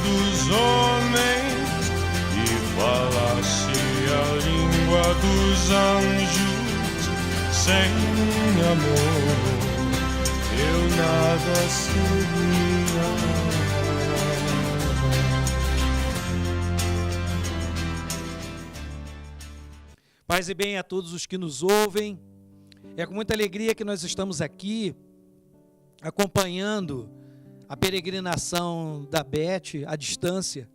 dos homens e falasse a língua dos anjos, sem amor eu nada seria. Paz e bem a todos os que nos ouvem. É com muita alegria que nós estamos aqui acompanhando a peregrinação da Beth à distância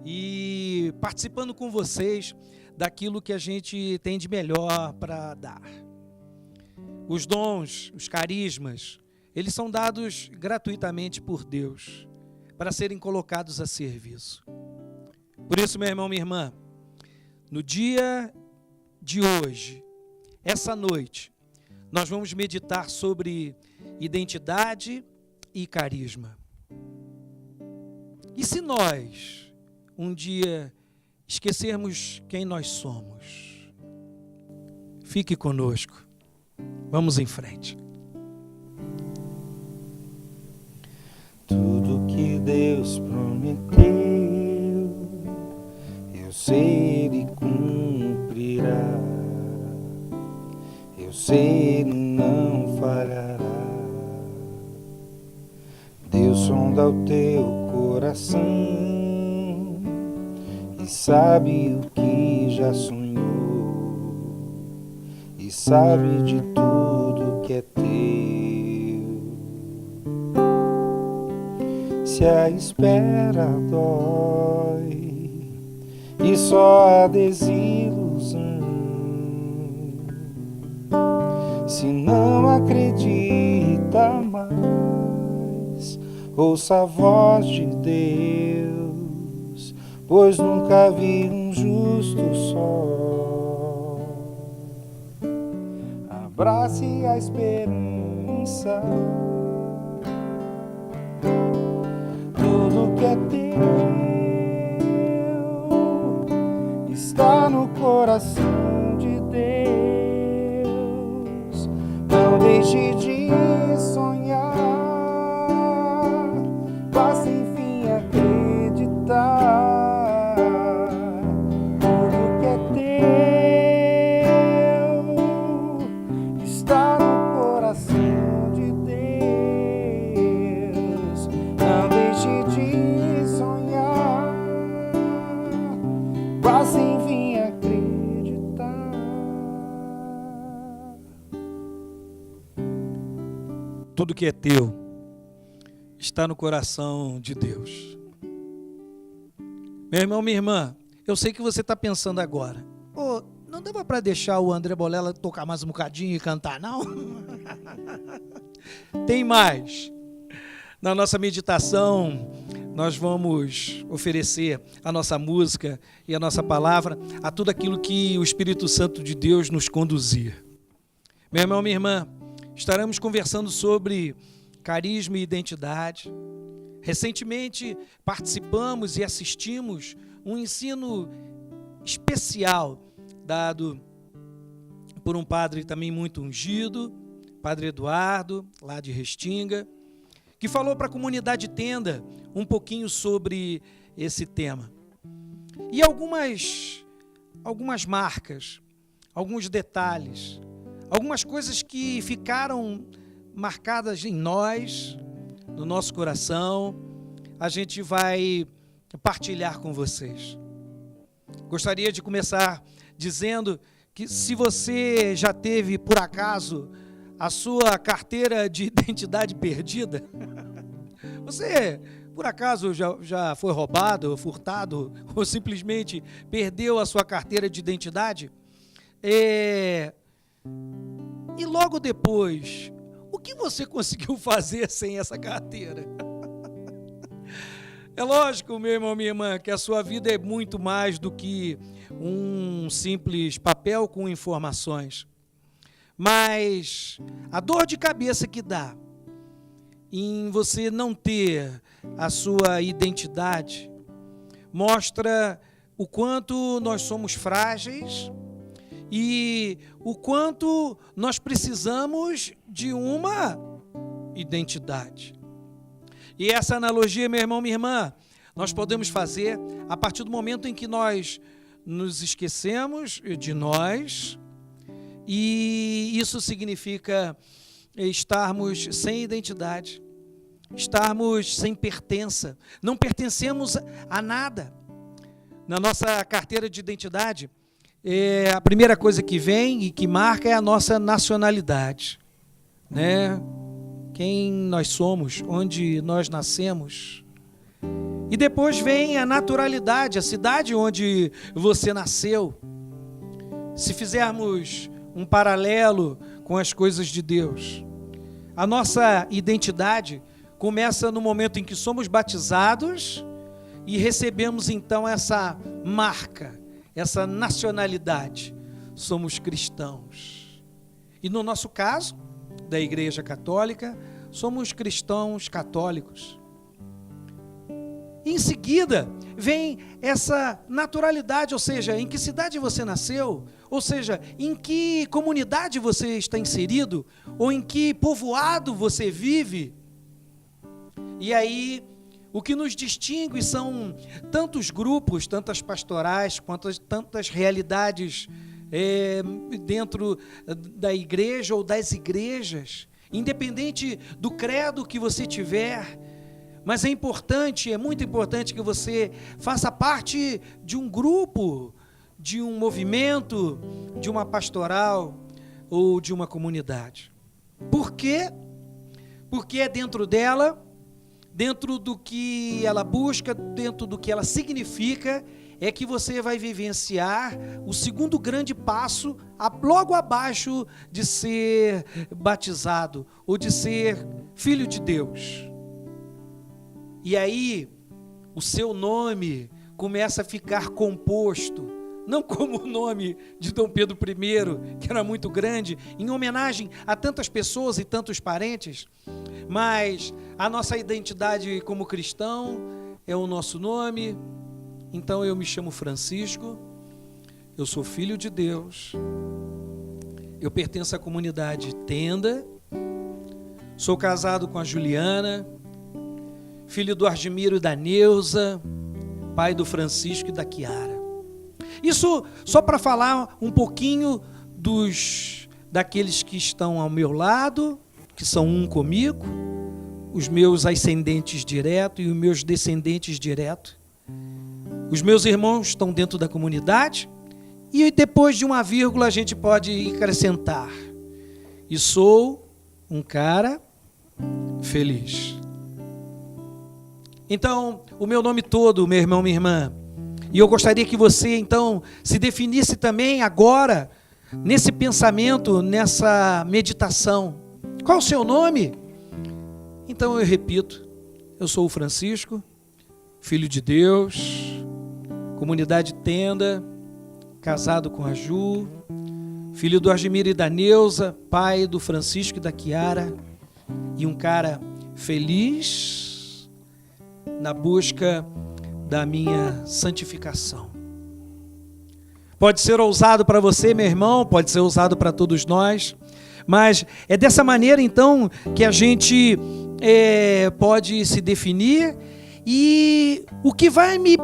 e participando com vocês daquilo que a gente tem de melhor para dar. Os dons, os carismas, eles são dados gratuitamente por Deus para serem colocados a serviço. Por isso, meu irmão, minha irmã, no dia de hoje, essa noite, nós vamos meditar sobre identidade e carisma. E se nós, um dia, esquecermos quem nós somos? Fique conosco. Vamos em frente. Tudo que Deus prometeu, eu sei Ele cumprirá. Eu sei Ele não falhará. Deus sonda o teu coração e sabe o que já sonhou, e sabe de tudo que é teu. Se a espera dói e só a desilusão, se não acredita mais, ouça a voz de Deus, pois nunca vi um justo só. Abrace a esperança, tudo que é teu está no coração de Deus. Não deixe de sonhar, faça enfim acreditar. Tudo que é teu está no coração de Deus. Não deixe de sonhar, faça enfim acreditar. Tudo que é teu está no coração de Deus. Meu irmão, minha irmã, eu sei que você está pensando agora, pô, não dava para deixar o André Bolela tocar mais um bocadinho e cantar, não? Tem mais. Na nossa meditação, nós vamos oferecer a nossa música e a nossa palavra a tudo aquilo que o Espírito Santo de Deus nos conduzir. Meu irmão, minha irmã, estaremos conversando sobre carisma e identidade. Recentemente participamos e assistimos um ensino especial dado por um padre também muito ungido, Padre Eduardo, lá de Restinga, que falou para a comunidade Tenda um pouquinho sobre esse tema. E algumas marcas, alguns detalhes, algumas coisas que ficaram marcadas em nós, no nosso coração, a gente vai partilhar com vocês. Gostaria de começar dizendo que se você já teve, por acaso, a sua carteira de identidade perdida, você, por acaso, já foi roubado, ou furtado, ou simplesmente perdeu a sua carteira de identidade, e logo depois, o que você conseguiu fazer sem essa carteira? É lógico, meu irmão, minha irmã, que a sua vida é muito mais do que um simples papel com informações. Mas a dor de cabeça que dá em você não ter a sua identidade mostra o quanto nós somos frágeis e o quanto nós precisamos de uma identidade. E essa analogia, meu irmão, minha irmã, nós podemos fazer a partir do momento em que nós nos esquecemos de nós, e isso significa estarmos sem identidade, estarmos sem pertença, não pertencemos a nada. Na nossa carteira de identidade, a primeira coisa que vem e que marca é a nossa nacionalidade, né? Quem nós somos, onde nós nascemos. E depois vem a naturalidade, a cidade onde você nasceu. Se fizermos um paralelo com as coisas de Deus, a nossa identidade começa no momento em que somos batizados e recebemos então essa marca, essa nacionalidade. Somos cristãos. E no nosso caso, da Igreja Católica, somos cristãos católicos. Em seguida, vem essa naturalidade, ou seja, em que cidade você nasceu, ou seja, em que comunidade você está inserido, ou em que povoado você vive. E aí, o que nos distingue são tantos grupos, tantas pastorais, quantas tantas realidades dentro da igreja ou das igrejas, independente do credo que você tiver. Mas é importante, é muito importante que você faça parte de um grupo, de um movimento, de uma pastoral ou de uma comunidade. Por quê? Porque é dentro dela, dentro do que ela busca, dentro do que ela significa, é que você vai vivenciar o segundo grande passo, logo abaixo de ser batizado ou de ser filho de Deus. E aí, o seu nome começa a ficar composto, não como o nome de Dom Pedro I, que era muito grande, em homenagem a tantas pessoas e tantos parentes, mas a nossa identidade como cristão é o nosso nome. Então eu me chamo Francisco, eu sou filho de Deus, eu pertenço à comunidade Tenda, sou casado com a Juliana, filho do Argemiro e da Neuza, pai do Francisco e da Chiara. Isso só para falar um pouquinho daqueles que estão ao meu lado, que são um comigo, os meus ascendentes diretos e os meus descendentes diretos. Os meus irmãos estão dentro da comunidade, e depois de uma vírgula a gente pode acrescentar: e sou um cara feliz. Então, o meu nome todo, meu irmão, minha irmã, e eu gostaria que você, então, se definisse também agora, nesse pensamento, nessa meditação. Qual é o seu nome? Então eu repito: eu sou o Francisco, filho de Deus, comunidade Tenda, casado com a Ju, filho do Argemiro e da Neuza, pai do Francisco e da Chiara, e um cara feliz na busca da minha santificação. Pode ser ousado para você, meu irmão, pode ser ousado para todos nós, mas é dessa maneira então que a gente pode se definir, e o que vai me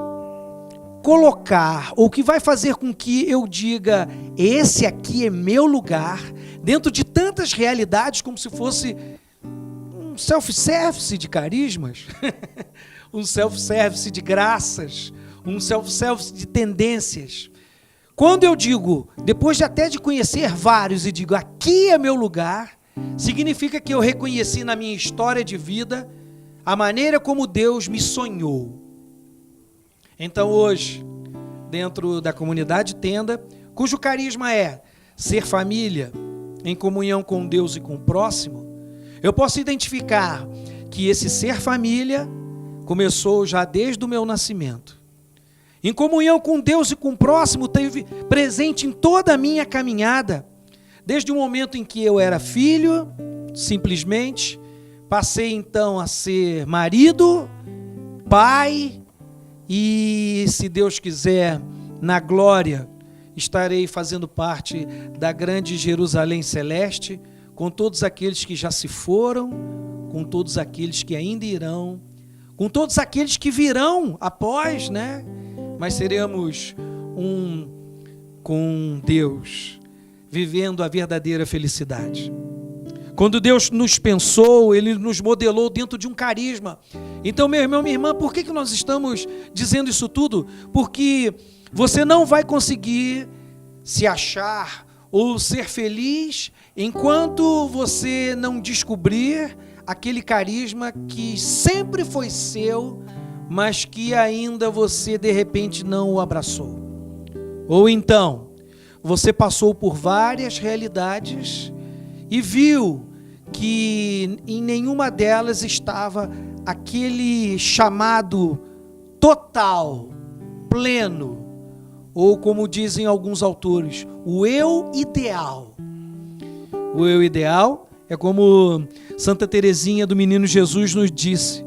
colocar, ou o que vai fazer com que eu diga: esse aqui é meu lugar, dentro de tantas realidades, como se fosse um self-service de carismas, um self-service de graças, um self-service de tendências. Quando eu digo, depois de até de conhecer vários, e digo: aqui é meu lugar, significa que eu reconheci na minha história de vida a maneira como Deus me sonhou. Então hoje, dentro da comunidade Tenda, cujo carisma é ser família, em comunhão com Deus e com o próximo, eu posso identificar que esse ser família começou já desde o meu nascimento. Em comunhão com Deus e com o próximo, teve presente em toda a minha caminhada, desde o momento em que eu era filho, simplesmente, passei então a ser marido, pai, e se Deus quiser, na glória, estarei fazendo parte da grande Jerusalém Celeste, com todos aqueles que já se foram, com todos aqueles que ainda irão, com todos aqueles que virão após, né? Mas seremos um com Deus, vivendo a verdadeira felicidade. Quando Deus nos pensou, Ele nos modelou dentro de um carisma. Então, meu irmão, minha irmã, por que nós estamos dizendo isso tudo? Porque você não vai conseguir se achar ou ser feliz enquanto você não descobrir aquele carisma que sempre foi seu, mas que ainda você de repente não o abraçou. Ou então, você passou por várias realidades e viu que em nenhuma delas estava aquele chamado total, pleno, ou como dizem alguns autores, o eu ideal. O eu ideal é como Santa Teresinha do Menino Jesus nos disse: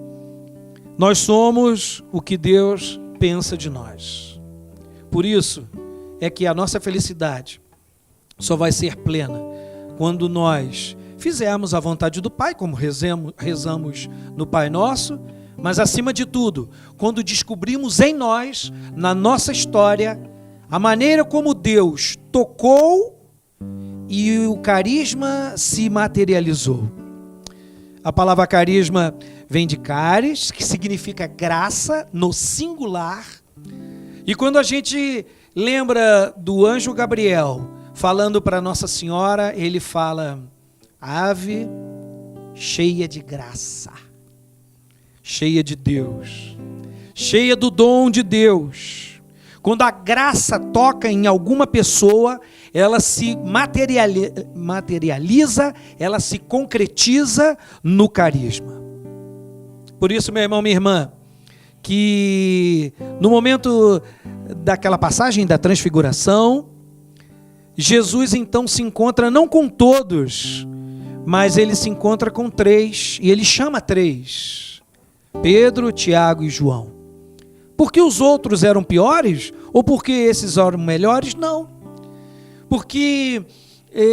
nós somos o que Deus pensa de nós. Por isso é que a nossa felicidade só vai ser plena quando nós fizermos a vontade do Pai, como rezamos no Pai Nosso, mas acima de tudo, quando descobrimos em nós, na nossa história, a maneira como Deus tocou e o carisma se materializou. A palavra carisma vem de caris, que significa graça no singular. E quando a gente lembra do anjo Gabriel falando para Nossa Senhora, ele fala: ave cheia de graça, cheia de Deus, cheia do dom de Deus. Quando a graça toca em alguma pessoa, ela se materializa, ela se concretiza no carisma. Por isso, meu irmão, minha irmã, que no momento daquela passagem da transfiguração, Jesus então se encontra não com todos, mas ele se encontra com 3, e ele chama 3, Pedro, Tiago e João. Porque os outros eram piores? Ou porque esses eram melhores? Não. Porque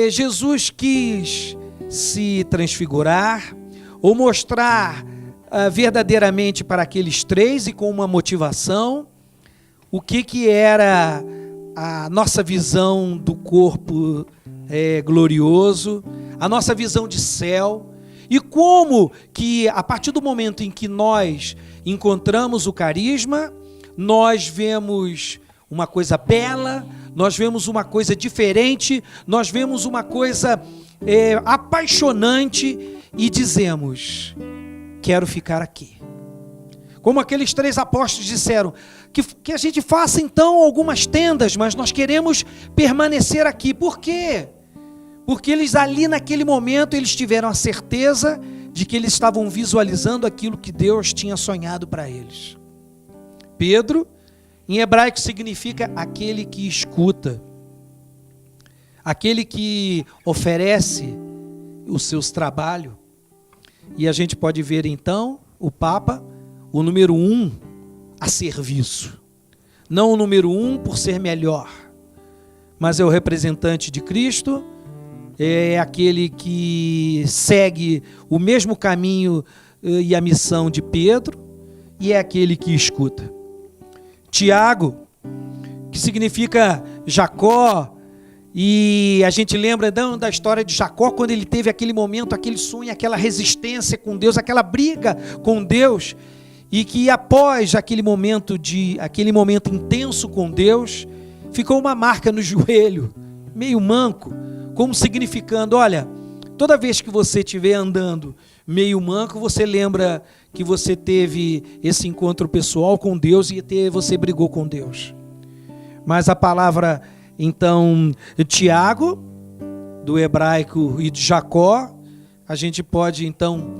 Jesus quis se transfigurar, ou mostrar verdadeiramente para aqueles 3 e com uma motivação, o que era a nossa visão do corpo glorioso, a nossa visão de céu, e como que a partir do momento em que nós encontramos o carisma, nós vemos uma coisa bela, nós vemos uma coisa diferente, nós vemos uma coisa apaixonante e dizemos: quero ficar aqui. Como aqueles 3 apóstolos disseram, que a gente faça então algumas tendas, mas nós queremos permanecer aqui. Por quê? Porque eles ali naquele momento, eles tiveram a certeza de que eles estavam visualizando aquilo que Deus tinha sonhado para eles. Pedro, em hebraico, significa aquele que escuta, aquele que oferece os seus trabalhos. E a gente pode ver então o Papa, o número 1 a serviço. Não o número 1 por ser melhor, mas é o representante de Cristo, é aquele que segue o mesmo caminho e a missão de Pedro, e é aquele que escuta. Tiago, que significa Jacó, e a gente lembra da história de Jacó, quando ele teve aquele momento, aquele sonho, aquela resistência com Deus, aquela briga com Deus, e que após aquele momento intenso com Deus, ficou uma marca no joelho, meio manco, como significando: olha, toda vez que você estiver andando meio manco, você lembra que você teve esse encontro pessoal com Deus e você brigou com Deus. Mas a palavra, então, Tiago, do hebraico, e de Jacó, a gente pode, então,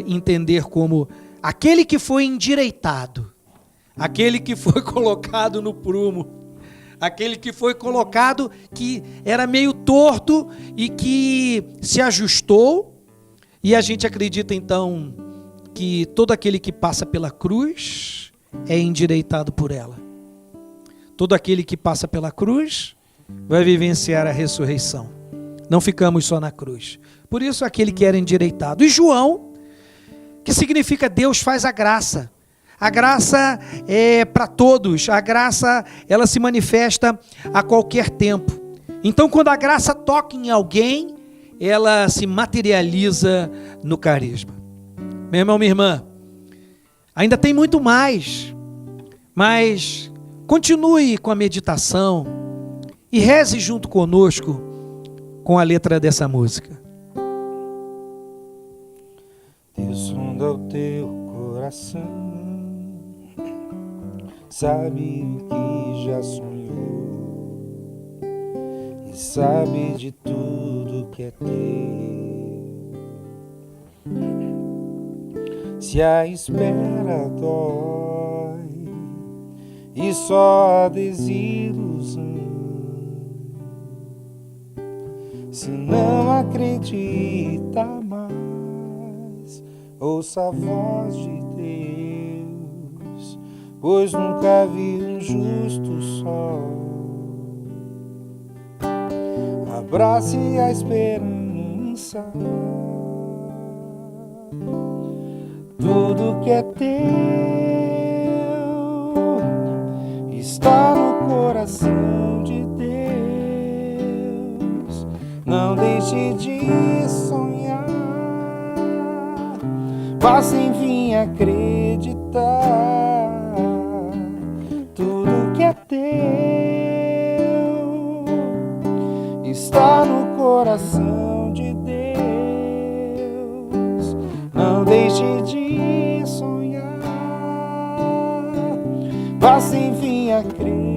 entender como aquele que foi endireitado, aquele que foi colocado no prumo, aquele que foi colocado que era meio torto e que se ajustou. E a gente acredita, então, que todo aquele que passa pela cruz é endireitado por ela. Todo aquele que passa pela cruz vai vivenciar a ressurreição. Não ficamos só na cruz. Por isso, aquele que era endireitado. E João, que significa Deus faz a graça. A graça é para todos, a graça ela se manifesta a qualquer tempo. Então, quando a graça toca em alguém, ela se materializa no carisma. Meu irmão, minha irmã, ainda tem muito mais, mas continue com a meditação e reze junto conosco com a letra dessa música. Deus sonda o teu coração, sabe o que já sonhou e sabe de tudo que é teu. Se a espera dói e só a desilusão, se não acredita mais, ouça a voz de Deus, pois nunca vi um justo só. Abrace a esperança, tudo que é teu está no coração de Deus. Não deixe de sonhar, basta enfim acreditar. Tudo que é teu está no coração de Deus. Não deixe de sonhar, basta enfim acreditar.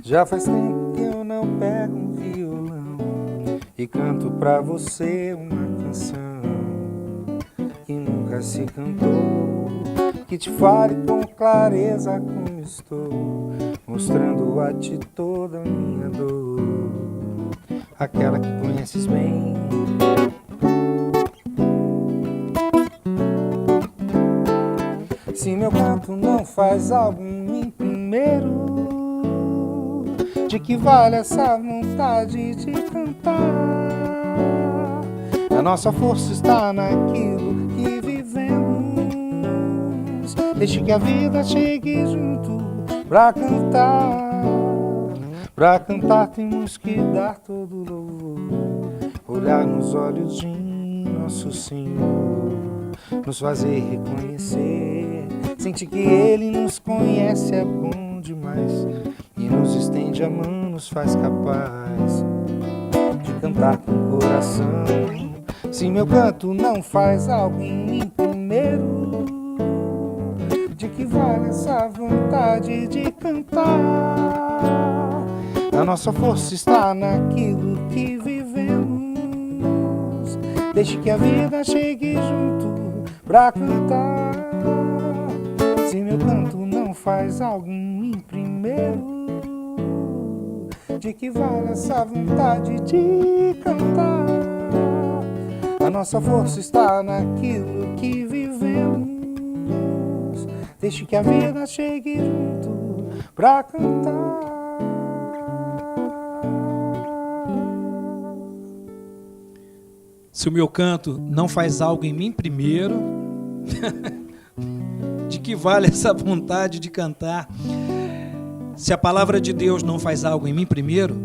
Já faz tempo que eu não pego um violão e canto pra você uma canção que nunca se cantou, que te fale com clareza como estou, mostrando a ti toda a minha dor, aquela que conheces bem. Se meu canto não faz algo em mim primeiro, de que vale essa vontade de cantar? A nossa força está naquilo que vivemos. Deixe que a vida chegue junto pra cantar. Pra cantar temos que dar todo louvor, olhar nos olhos de nosso Senhor, nos fazer reconhecer, sentir que Ele nos conhece é bom demais e nos estende a mão, nos faz capaz de cantar com o coração. Se meu canto não faz algo em mim primeiro, de que vale essa vontade de cantar? A nossa força está naquilo que vivemos. Deixe que a vida chegue junto pra cantar. Se meu canto não faz algo em mim primeiro, de que vale essa vontade de cantar? A nossa força está naquilo que vivemos. Deixe que a vida chegue junto pra cantar. Se o meu canto não faz algo em mim primeiro, de que vale essa vontade de cantar? Se a palavra de Deus não faz algo em mim primeiro,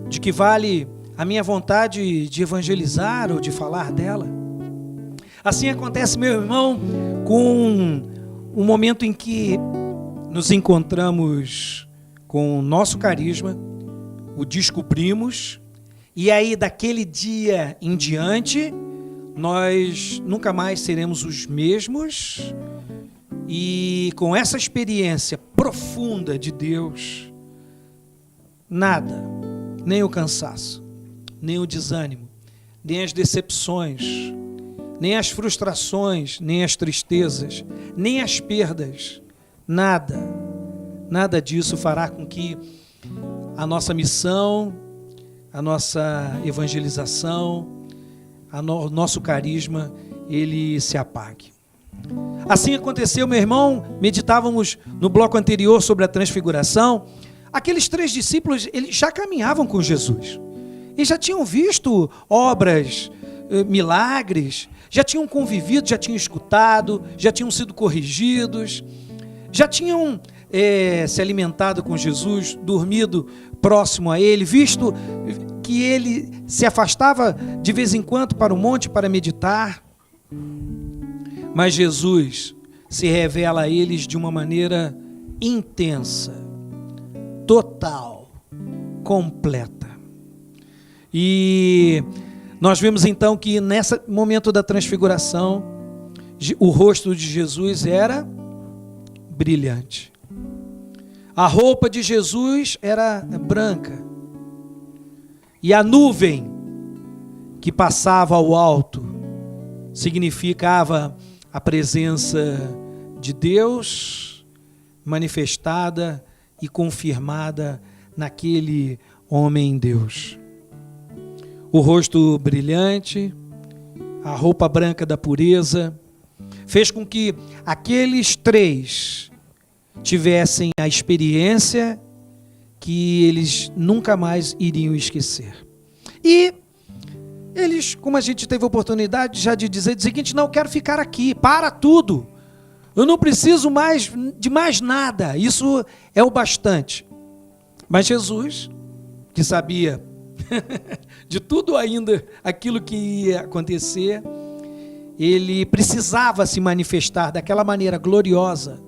de que vale a minha vontade de evangelizar ou de falar dela? Assim acontece, meu irmão, com o momento em que nos encontramos com o nosso carisma, o descobrimos, e aí daquele dia em diante, nós nunca mais seremos os mesmos, e com essa experiência profunda de Deus, nada, nem o cansaço, nem o desânimo, nem as decepções, nem as frustrações, nem as tristezas, nem as perdas, nada disso fará com que a nossa missão, a nossa evangelização, o nosso carisma, ele se apague. Assim aconteceu, meu irmão, meditávamos no bloco anterior sobre a transfiguração. Aqueles 3 discípulos, eles já caminhavam com Jesus. Eles já tinham visto obras, milagres, já tinham convivido, já tinham escutado, já tinham sido corrigidos, já tinham se alimentado com Jesus, dormido próximo a Ele, visto que Ele se afastava de vez em quando para o monte para meditar. Mas Jesus se revela a eles de uma maneira intensa, total, completa. E nós vemos então que nesse momento da transfiguração, o rosto de Jesus era brilhante. A roupa de Jesus era branca. E a nuvem que passava ao alto significava a presença de Deus manifestada e confirmada naquele homem Deus. O rosto brilhante, a roupa branca da pureza, fez com que aqueles 3 tivessem a experiência que eles nunca mais iriam esquecer. E eles, como a gente teve a oportunidade já de dizer o seguinte: não, eu quero ficar aqui, para tudo, eu não preciso mais de mais nada, isso é o bastante. Mas Jesus, que sabia de tudo ainda aquilo que ia acontecer, ele precisava se manifestar daquela maneira gloriosa,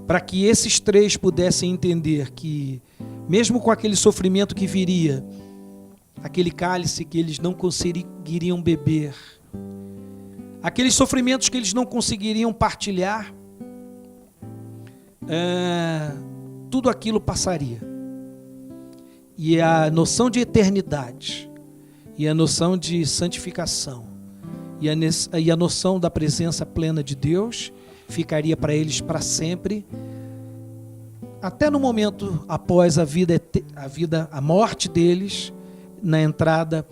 para que esses 3 pudessem entender que, mesmo com aquele sofrimento que viria, aquele cálice que eles não conseguiriam beber, aqueles sofrimentos que eles não conseguiriam partilhar, tudo aquilo passaria. e a noção de eternidade, e a noção de santificação, e a noção da presença plena de Deus ficaria para eles para sempre, até no momento após a morte deles, na entrada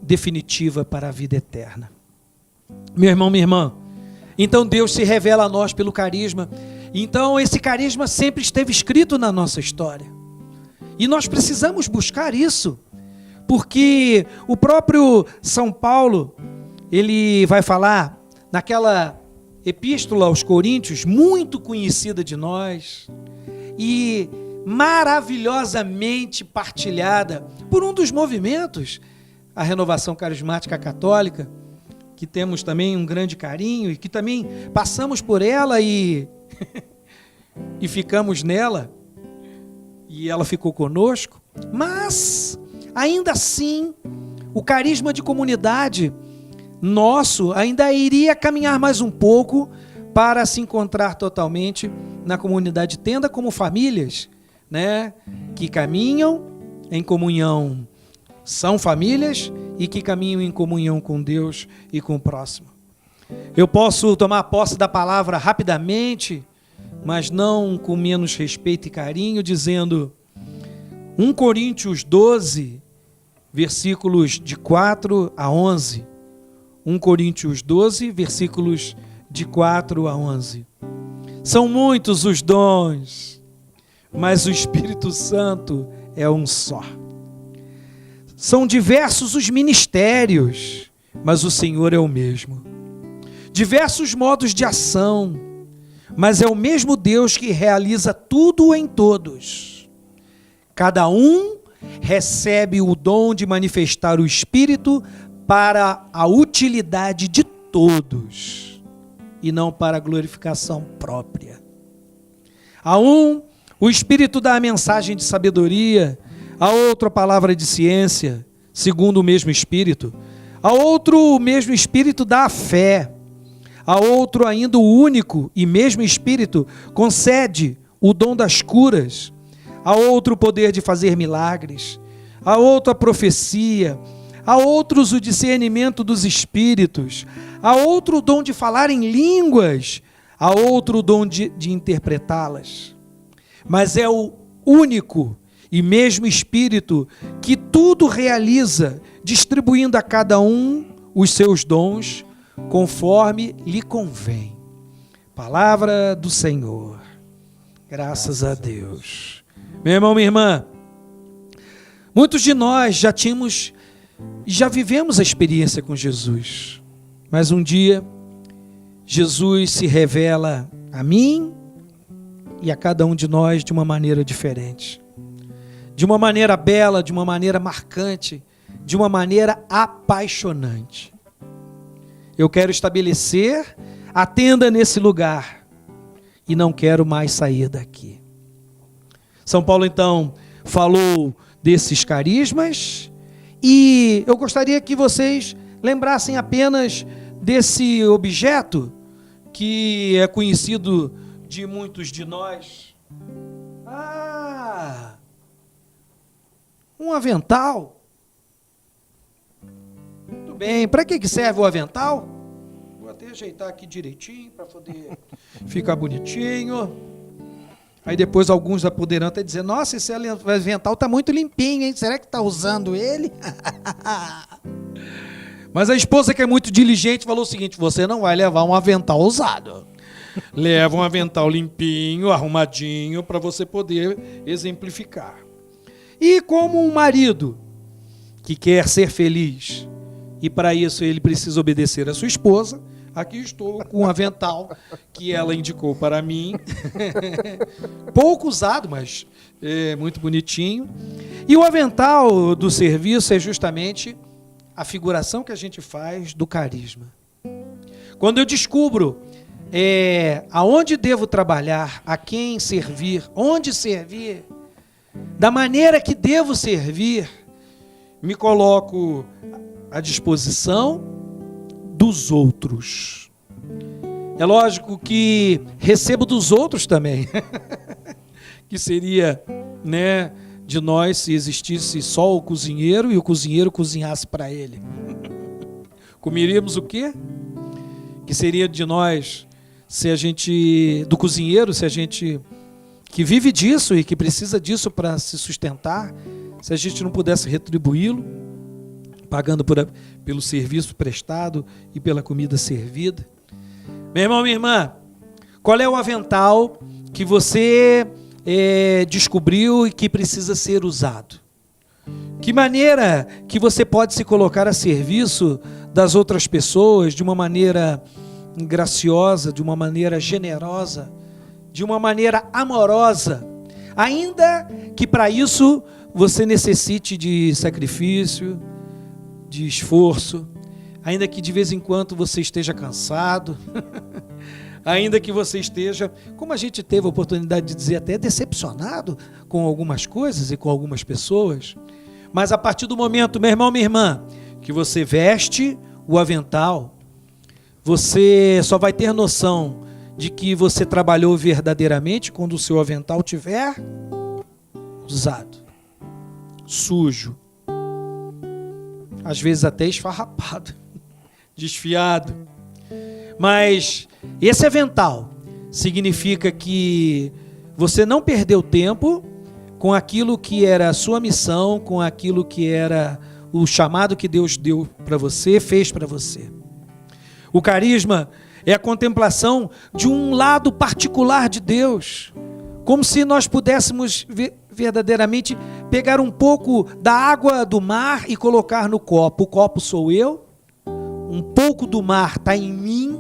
definitiva para a vida eterna. Meu irmão, minha irmã, então Deus se revela a nós pelo carisma. Então esse carisma sempre esteve escrito na nossa história. E nós precisamos buscar isso, porque o próprio São Paulo, ele vai falar naquela epístola aos Coríntios, muito conhecida de nós, e maravilhosamente partilhada por um dos movimentos, a Renovação Carismática Católica, que temos também um grande carinho e que também passamos por ela e ficamos nela, e ela ficou conosco. Mas ainda assim o carisma de comunidade nosso ainda iria caminhar mais um pouco para se encontrar totalmente na comunidade tenda como famílias, né, que caminham em comunhão, são famílias e que caminham em comunhão com Deus e com o próximo. Eu posso tomar posse da palavra rapidamente, mas não com menos respeito e carinho, dizendo 1 Coríntios 12, versículos de 4 a 11. 1 Coríntios 12, versículos de 4 a 11. São muitos os dons, mas o Espírito Santo é um só. São diversos os ministérios, mas o Senhor é o mesmo. Diversos modos de ação, mas é o mesmo Deus que realiza tudo em todos. Cada um recebe o dom de manifestar o Espírito para a utilidade de todos, e não para a glorificação própria. A um, o Espírito dá a mensagem de sabedoria, a outro a palavra de ciência, segundo o mesmo Espírito. A outro o mesmo Espírito dá a fé. A outro ainda o único e mesmo Espírito concede o dom das curas. A outro o poder de fazer milagres. A outro a profecia. A outros o discernimento dos espíritos. A outro o dom de falar em línguas. A outro o dom de interpretá-las. Mas é o único e mesmo Espírito que tudo realiza, distribuindo a cada um os seus dons, conforme lhe convém. Palavra do Senhor. Graças a Deus. Meu irmão, minha irmã, muitos de nós já vivemos a experiência com Jesus, mas um dia Jesus se revela a mim e a cada um de nós de uma maneira diferente. De uma maneira bela, de uma maneira marcante, de uma maneira apaixonante. Eu quero estabelecer a tenda nesse lugar e não quero mais sair daqui. São Paulo, então, falou desses carismas e eu gostaria que vocês lembrassem apenas desse objeto que é conhecido de muitos de nós. Um avental. Muito bem, para que serve o avental? Vou até ajeitar aqui direitinho para poder ficar bonitinho. Aí depois alguns poderão até dizer, nossa, esse avental está muito limpinho, hein? Será que está usando ele? Mas a esposa, que é muito diligente, falou o seguinte, você não vai levar um avental usado. Leva um avental limpinho, arrumadinho, para você poder exemplificar. E como um marido que quer ser feliz, e para isso ele precisa obedecer a sua esposa, aqui estou com um avental que ela indicou para mim, pouco usado, mas muito bonitinho. E o avental do serviço é justamente a figuração que a gente faz do carisma. Quando eu descubro aonde devo trabalhar, a quem servir, onde servir, da maneira que devo servir, me coloco à disposição dos outros. É lógico que recebo dos outros também, que seria, de nós se existisse só o cozinheiro e o cozinheiro cozinhasse para ele? Comeríamos o quê? Que seria de nós se a gente, do cozinheiro, se a gente que vive disso e que precisa disso para se sustentar, se a gente não pudesse retribuí-lo, pagando pelo serviço prestado e pela comida servida? Meu irmão, minha irmã, qual é o avental que você descobriu e que precisa ser usado? Que maneira que você pode se colocar a serviço das outras pessoas de uma maneira graciosa, de uma maneira generosa, de uma maneira amorosa, ainda que para isso você necessite de sacrifício, de esforço, ainda que de vez em quando você esteja cansado, ainda que você esteja, como a gente teve a oportunidade de dizer, até decepcionado com algumas coisas e com algumas pessoas, mas a partir do momento, meu irmão, minha irmã, que você veste o avental, você só vai ter noção de que você trabalhou verdadeiramente quando o seu avental estiver usado, sujo, às vezes até esfarrapado, desfiado. Mas esse avental significa que você não perdeu tempo com aquilo que era a sua missão, com aquilo que era o chamado que Deus deu para você, fez para você. O carisma é a contemplação de um lado particular de Deus, como se nós pudéssemos verdadeiramente pegar um pouco da água do mar e colocar no copo. O copo sou eu, um pouco do mar está em mim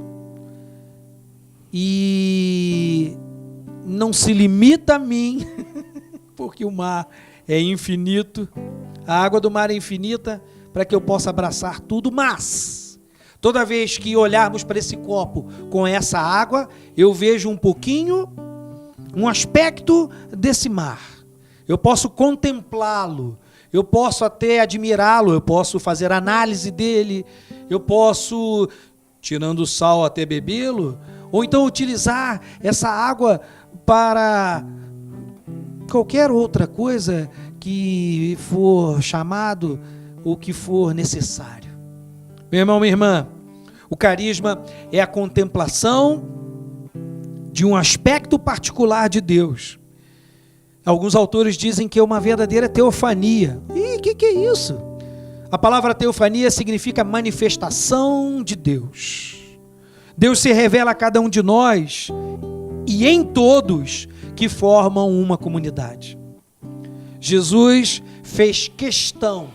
e não se limita a mim, porque o mar é infinito, a água do mar é infinita para que eu possa abraçar tudo, mas toda vez que olharmos para esse copo com essa água, eu vejo um pouquinho, um aspecto desse mar. Eu posso contemplá-lo, eu posso até admirá-lo, eu posso fazer análise dele, eu posso, tirando o sal, até bebê-lo, ou então utilizar essa água para qualquer outra coisa que for chamado ou que for necessário. Meu irmão, minha irmã, o carisma é a contemplação de um aspecto particular de Deus. Alguns autores dizem que é uma verdadeira teofania. E o que é isso? A palavra teofania significa manifestação de Deus. Deus se revela a cada um de nós e em todos que formam uma comunidade. Jesus fez questão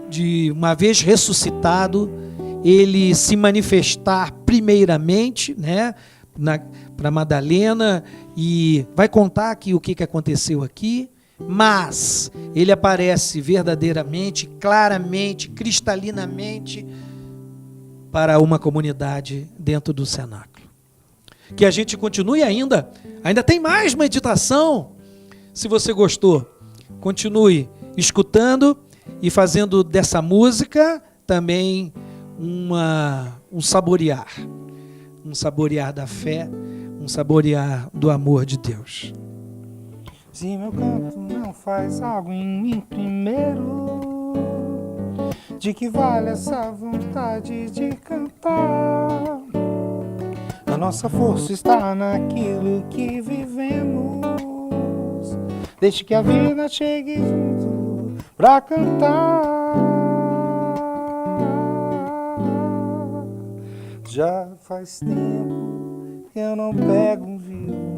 de uma vez ressuscitado, ele se manifestar primeiramente, né, para Madalena, e vai contar aqui o que aconteceu aqui, mas ele aparece verdadeiramente, claramente, cristalinamente para uma comunidade dentro do cenáculo. Que a gente continue ainda tem mais meditação. Se você gostou, continue escutando e fazendo dessa música também um saborear da fé, um saborear do amor de Deus. Se meu canto não faz algo em mim primeiro, de que vale essa vontade de cantar? A nossa força está naquilo que vivemos, desde que a vida chegue junto pra cantar. Já faz tempo que eu não pego um violão.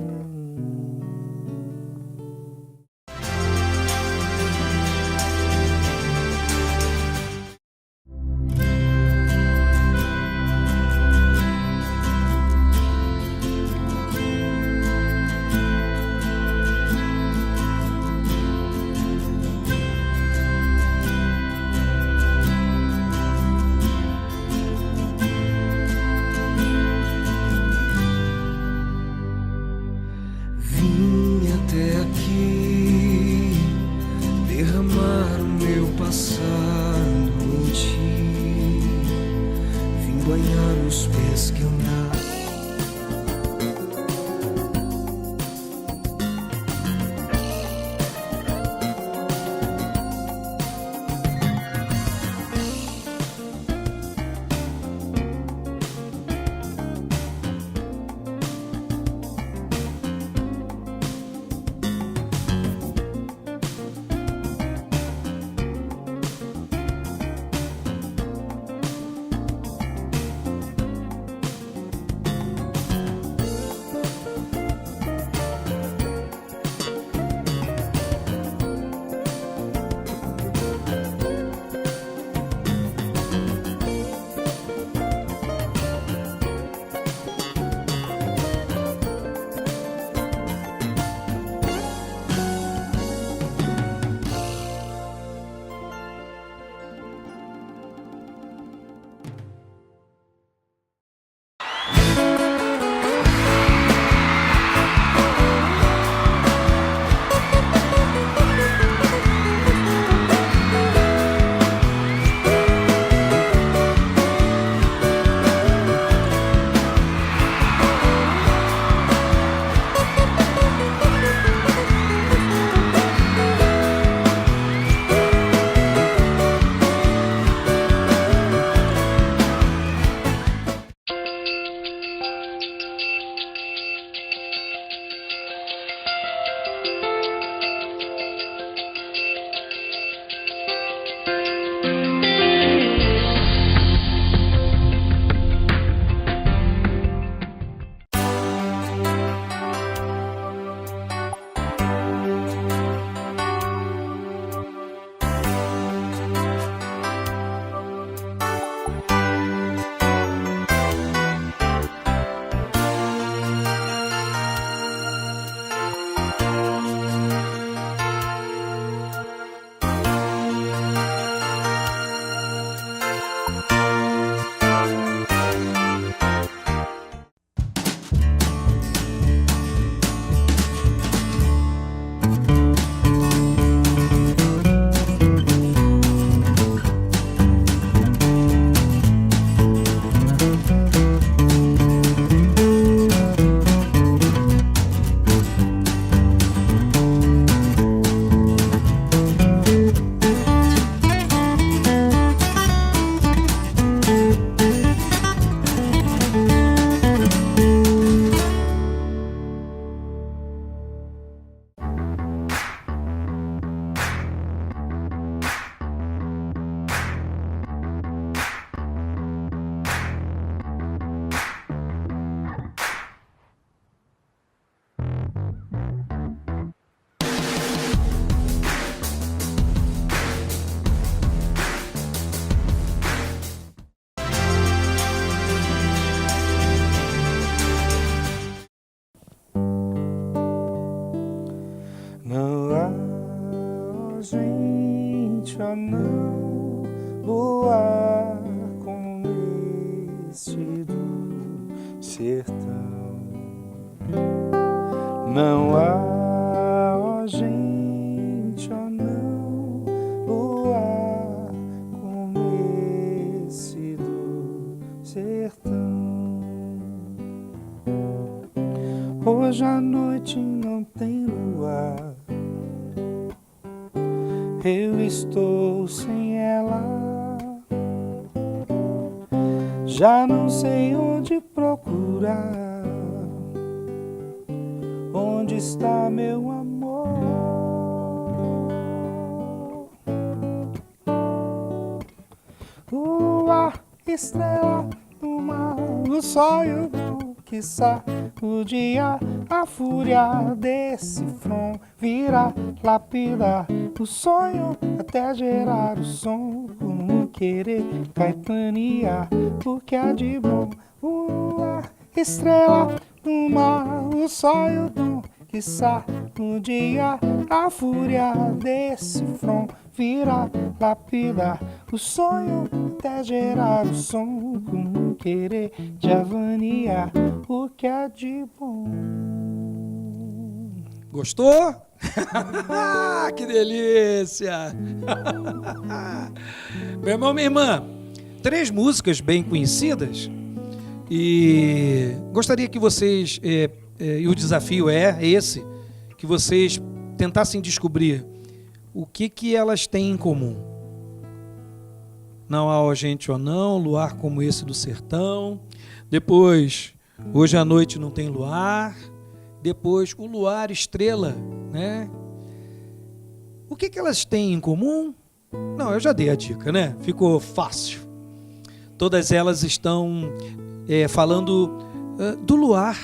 Não há, oh, gente, oh não, luar como este do sertão. Não há, oh, gente, oh não, luar como esse do sertão. Hoje à noite não tem luar, eu estou sem ela, já não sei onde procurar. Onde está meu amor? Lua, estrela do mar, o sol e o vento, quiçá o dia, a fúria desse front virá lapidar o sonho até gerar o som, como querer caetanear o que há de bom. Lua, estrela do mar, o sol e o dom, quiçá no dia a fúria desse front virá lapidar o sonho até gerar o som, como querer de avanear o que há de bom. Gostou? Que delícia! Meu irmão, minha irmã, 3 músicas bem conhecidas, e gostaria que vocês, e o desafio é esse, que vocês tentassem descobrir o que elas têm em comum. Não há, ó gente, ó não, luar como esse do sertão. Depois, hoje à noite não tem luar. Depois, o luar, estrela, né? O que elas têm em comum? Não, eu já dei a dica, né? Ficou fácil. Todas elas estão falando do luar,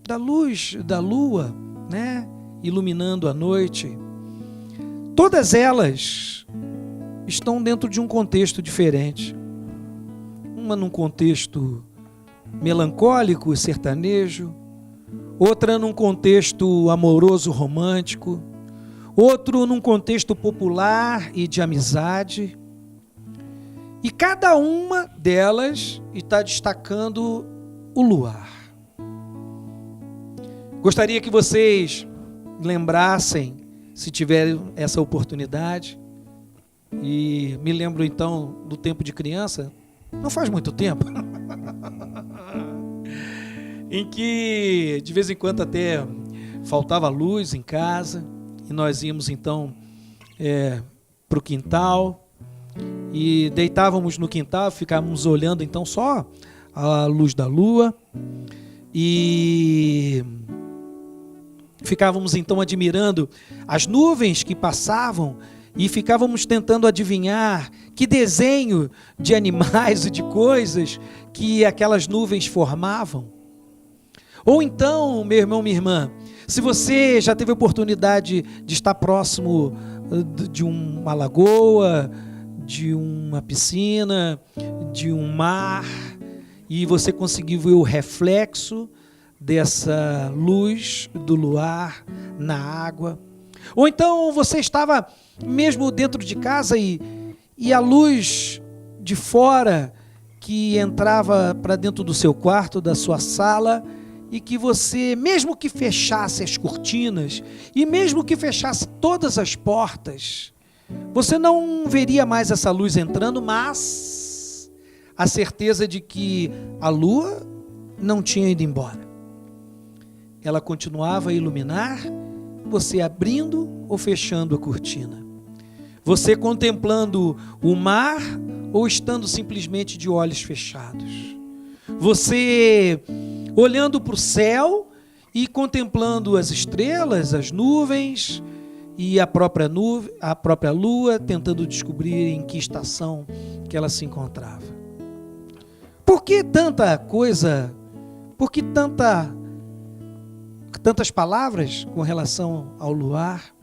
da luz da lua, né? Iluminando a noite. Todas elas estão dentro de um contexto diferente. Uma num contexto melancólico, sertanejo, outra num contexto amoroso, romântico, outro num contexto popular e de amizade. E cada uma delas está destacando o luar. Gostaria que vocês lembrassem, se tiverem essa oportunidade, e me lembro então do tempo de criança, não faz muito tempo, em que de vez em quando até faltava luz em casa, e nós íamos então para o quintal, e deitávamos no quintal, ficávamos olhando então só a luz da lua, e ficávamos então admirando as nuvens que passavam, e ficávamos tentando adivinhar que desenho de animais e de coisas que aquelas nuvens formavam. Ou então, meu irmão, minha irmã, se você já teve a oportunidade de estar próximo de uma lagoa, de uma piscina, de um mar, e você conseguiu ver o reflexo dessa luz do luar na água. Ou então você estava mesmo dentro de casa e a luz de fora que entrava para dentro do seu quarto, da sua sala, e que você, mesmo que fechasse as cortinas e mesmo que fechasse todas as portas, você não veria mais essa luz entrando, mas a certeza de que a lua não tinha ido embora. Ela continuava a iluminar, você abrindo ou fechando a cortina. Você contemplando o mar ou estando simplesmente de olhos fechados. Você olhando para o céu e contemplando as estrelas, as nuvens e a própria lua, tentando descobrir em que estação que ela se encontrava. Por que tanta coisa? Por que tantas palavras com relação ao luar?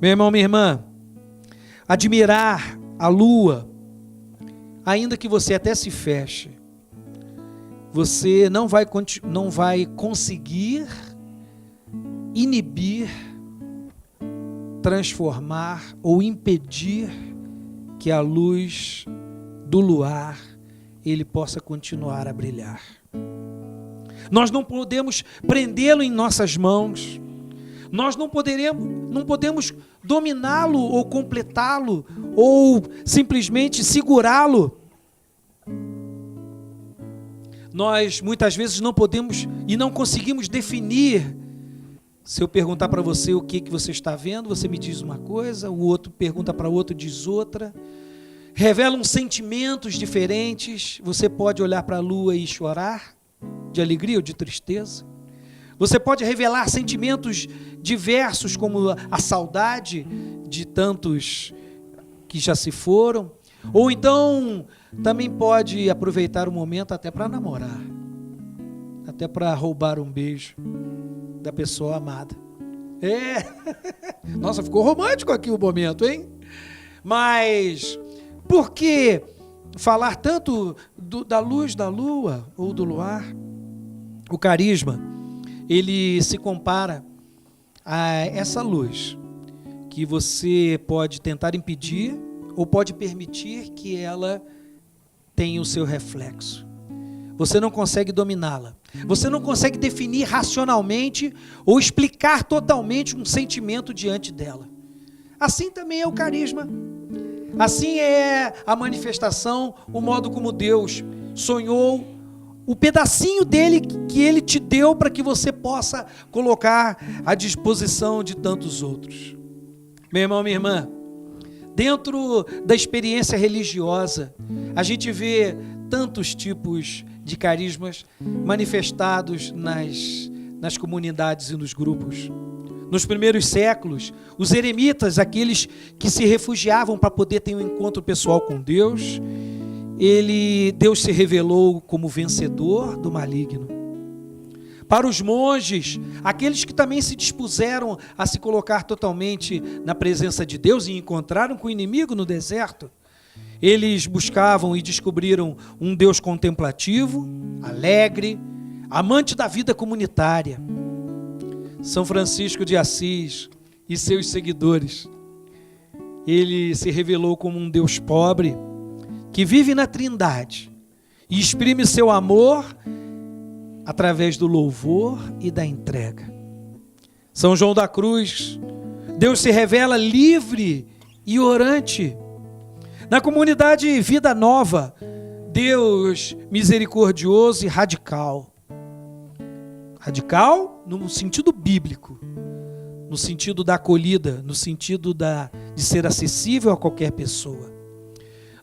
Meu irmão, minha irmã, admirar a lua, ainda que você até se feche, você não vai conseguir inibir transformar ou impedir que a luz do luar ele possa continuar a brilhar. Nós não podemos prendê-lo em nossas mãos. Nós não podemos dominá-lo ou completá-lo ou simplesmente segurá-lo. Nós muitas vezes não podemos e não conseguimos definir. Se eu perguntar para você o que você está vendo, você me diz uma coisa, o outro pergunta para o outro, diz outra. Revelam sentimentos diferentes. Você pode olhar para a lua e chorar de alegria ou de tristeza. Você pode revelar sentimentos diversos, como a saudade de tantos que já se foram. Ou então, também pode aproveitar o momento até para namorar. Até para roubar um beijo da pessoa amada. Nossa, ficou romântico aqui o momento, hein? Mas, por que falar tanto da luz da lua ou do luar? O carisma, ele se compara a essa luz que você pode tentar impedir ou pode permitir que ela tenha o seu reflexo. Você não consegue dominá-la. Você não consegue definir racionalmente ou explicar totalmente um sentimento diante dela. Assim também é o carisma. Assim é a manifestação, o modo como Deus sonhou, o pedacinho dele que ele te deu para que você possa colocar à disposição de tantos outros. Meu irmão, minha irmã, dentro da experiência religiosa, a gente vê tantos tipos de carismas manifestados nas comunidades e nos grupos. Nos primeiros séculos, os eremitas, aqueles que se refugiavam para poder ter um encontro pessoal com Deus, Deus se revelou como vencedor do maligno. Para os monges, aqueles que também se dispuseram a se colocar totalmente na presença de Deus e encontraram com o inimigo no deserto, eles buscavam e descobriram um Deus contemplativo, alegre, amante da vida comunitária. São Francisco de Assis e seus seguidores, ele se revelou como um Deus pobre, que vive na Trindade e exprime seu amor através do louvor e da entrega. São João da Cruz, Deus se revela livre e orante. Na comunidade Vida Nova, Deus misericordioso e radical. Radical no sentido bíblico, no sentido da acolhida, no sentido de ser acessível a qualquer pessoa.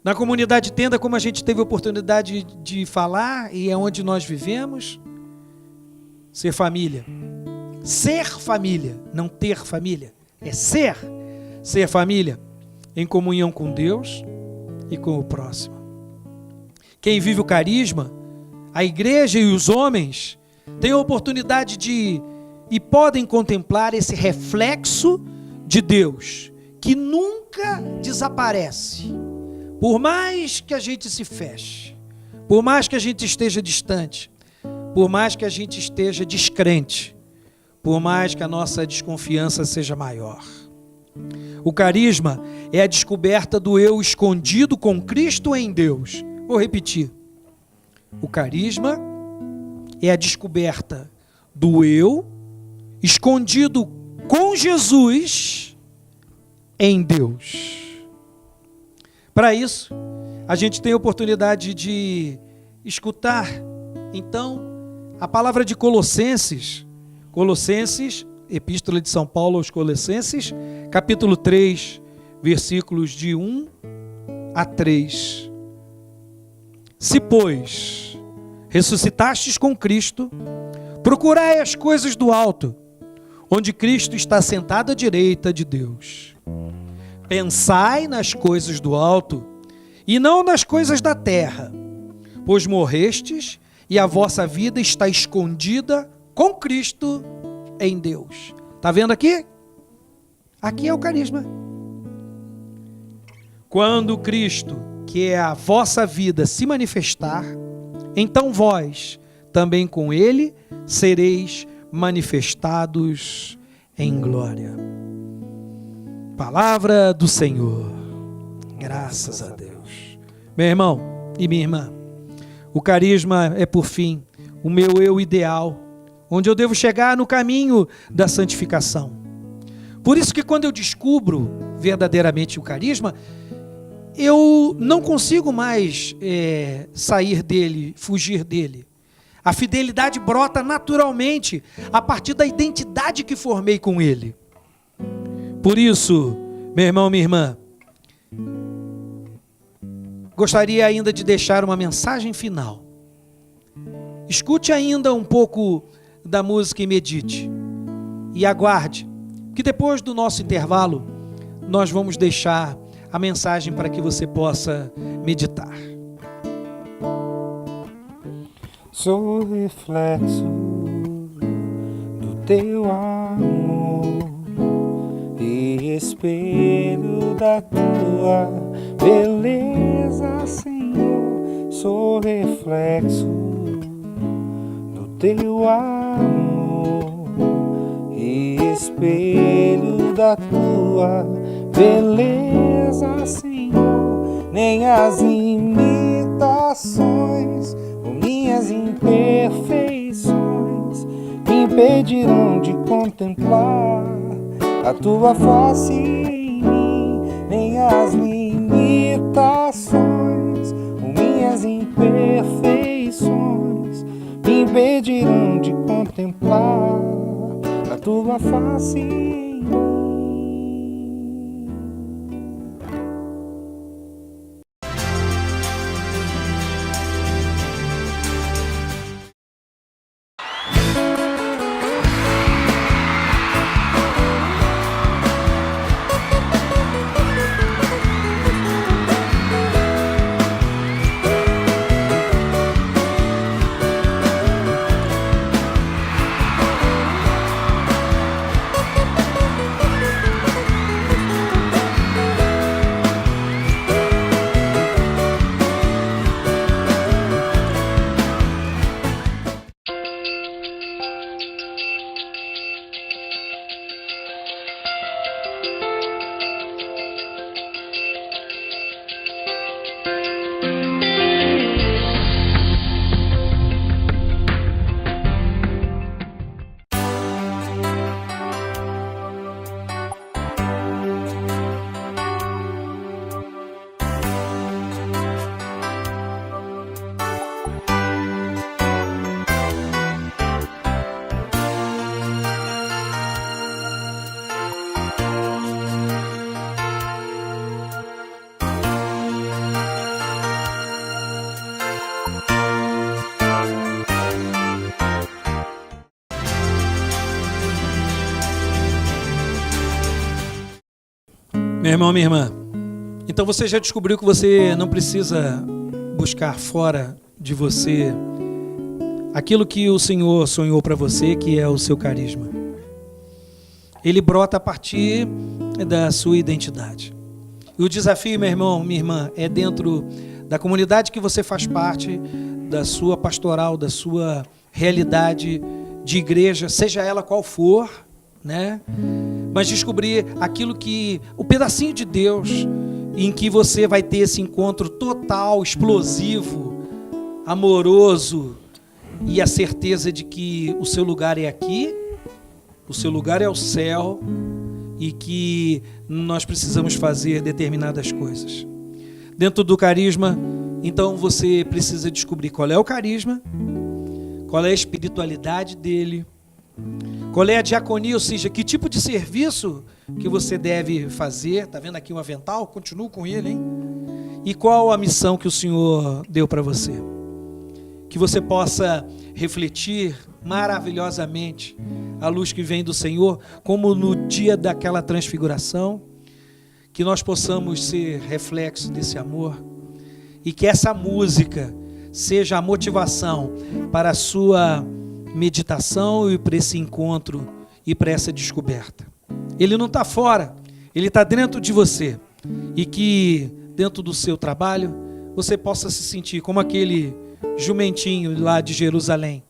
Na comunidade Tenda, como a gente teve a oportunidade de falar, e é onde nós vivemos, ser família. Ser família, não ter família. É ser família, em comunhão com Deus e com o próximo. Quem vive o carisma, a igreja e os homens, têm a oportunidade e podem contemplar esse reflexo de Deus, que nunca desaparece. Por mais que a gente se feche, por mais que a gente esteja distante, por mais que a gente esteja descrente, por mais que a nossa desconfiança seja maior. O carisma é a descoberta do eu escondido com Cristo em Deus. Vou repetir. O carisma é a descoberta do eu escondido com Jesus em Deus. Para isso, a gente tem a oportunidade de escutar, então, a palavra de Colossenses, Epístola de São Paulo aos Colossenses, capítulo 3, versículos de 1 a 3. Se, pois, ressuscitastes com Cristo, procurai as coisas do alto, onde Cristo está sentado à direita de Deus. Pensai nas coisas do alto, e não nas coisas da terra, pois morrestes, e a vossa vida está escondida com Cristo em Deus. Está vendo aqui? Aqui é o carisma. Quando Cristo, que é a vossa vida, se manifestar, então vós, também com Ele, sereis manifestados em glória. Palavra do Senhor. Graças a Deus. Meu irmão e minha irmã, o carisma é, por fim, o meu eu ideal, onde eu devo chegar no caminho da santificação. Por isso que quando eu descubro verdadeiramente o carisma, eu não consigo mais sair dele, fugir dele. A fidelidade brota naturalmente a partir da identidade que formei com ele. Por isso, meu irmão, minha irmã, gostaria ainda de deixar uma mensagem final. Escute ainda um pouco da música e medite. E aguarde, que depois do nosso intervalo, nós vamos deixar a mensagem para que você possa meditar. Sou reflexo do teu amor e espelho da tua beleza, Senhor. Sou reflexo do teu amor e espelho da tua beleza, Senhor. Nem as imitações ou minhas imperfeições me impedirão de contemplar a tua face em mim. Nem as limitações ou minhas imperfeições me impedirão de contemplar a tua face em mim. Meu irmão, minha irmã, então você já descobriu que você não precisa buscar fora de você aquilo que o Senhor sonhou para você, que é o seu carisma. Ele brota a partir da sua identidade. E o desafio, meu irmão, minha irmã, é dentro da comunidade que você faz parte, da sua pastoral, da sua realidade de igreja, seja ela qual for, né? Mas descobrir aquilo que, o pedacinho de Deus em que você vai ter esse encontro total, explosivo, amoroso e a certeza de que o seu lugar é aqui, o seu lugar é o céu e que nós precisamos fazer determinadas coisas. Dentro do carisma, então você precisa descobrir qual é o carisma, qual é a espiritualidade dele, qual é a diaconia, ou seja, que tipo de serviço que você deve fazer. Está vendo aqui um avental? Continuo com ele, hein? E qual a missão que o Senhor deu para você? Que você possa refletir maravilhosamente a luz que vem do Senhor, como no dia daquela transfiguração, que nós possamos ser reflexo desse amor e que essa música seja a motivação para a sua meditação e para esse encontro e para essa descoberta. Ele não está fora, ele está dentro de você. E que dentro do seu trabalho você possa se sentir como aquele jumentinho lá de Jerusalém,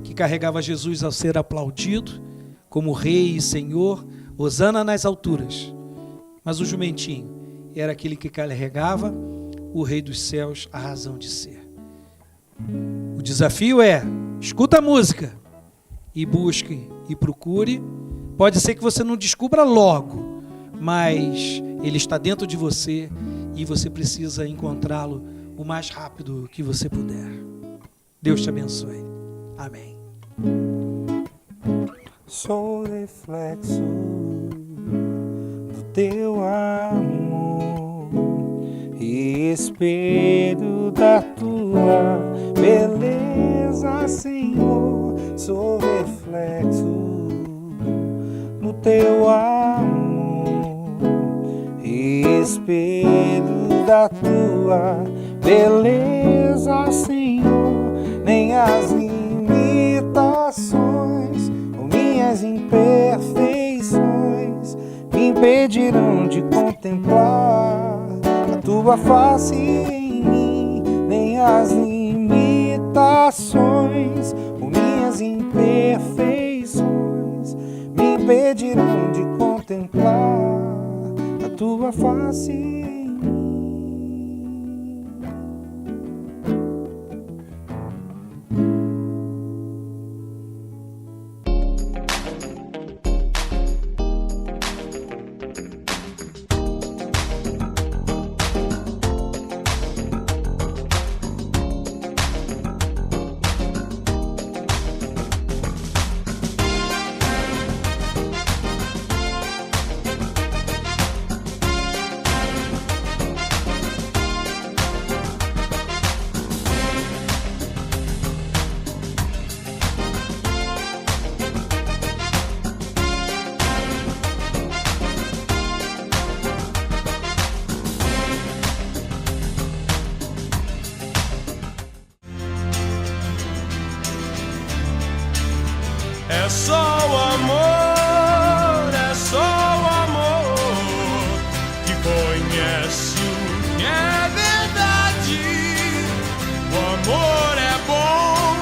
que carregava Jesus ao ser aplaudido como Rei e Senhor, hosana nas alturas, Mas o jumentinho era aquele que carregava o Rei dos Céus, a razão de ser. O desafio é: escuta a música e busque e procure. Pode ser que você não descubra logo, mas ele está dentro de você e você precisa encontrá-lo o mais rápido que você puder. Deus te abençoe. Amém. Sou reflexo do teu amor e espelho da tua beleza, Senhor. Sou reflexo do teu amor e espelho da tua beleza, Senhor. Nem as limitações ou minhas imperfeições me impedirão de contemplar a tua face em mim. Nem as limitações ou minhas imperfeições me impedirão de contemplar a tua face em mim. É só o amor, é só o amor que conhece o que é verdade. O amor é bom,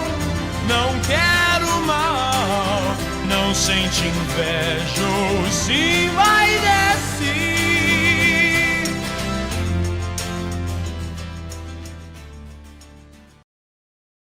não quer o mal, não sente inveja ou se vai.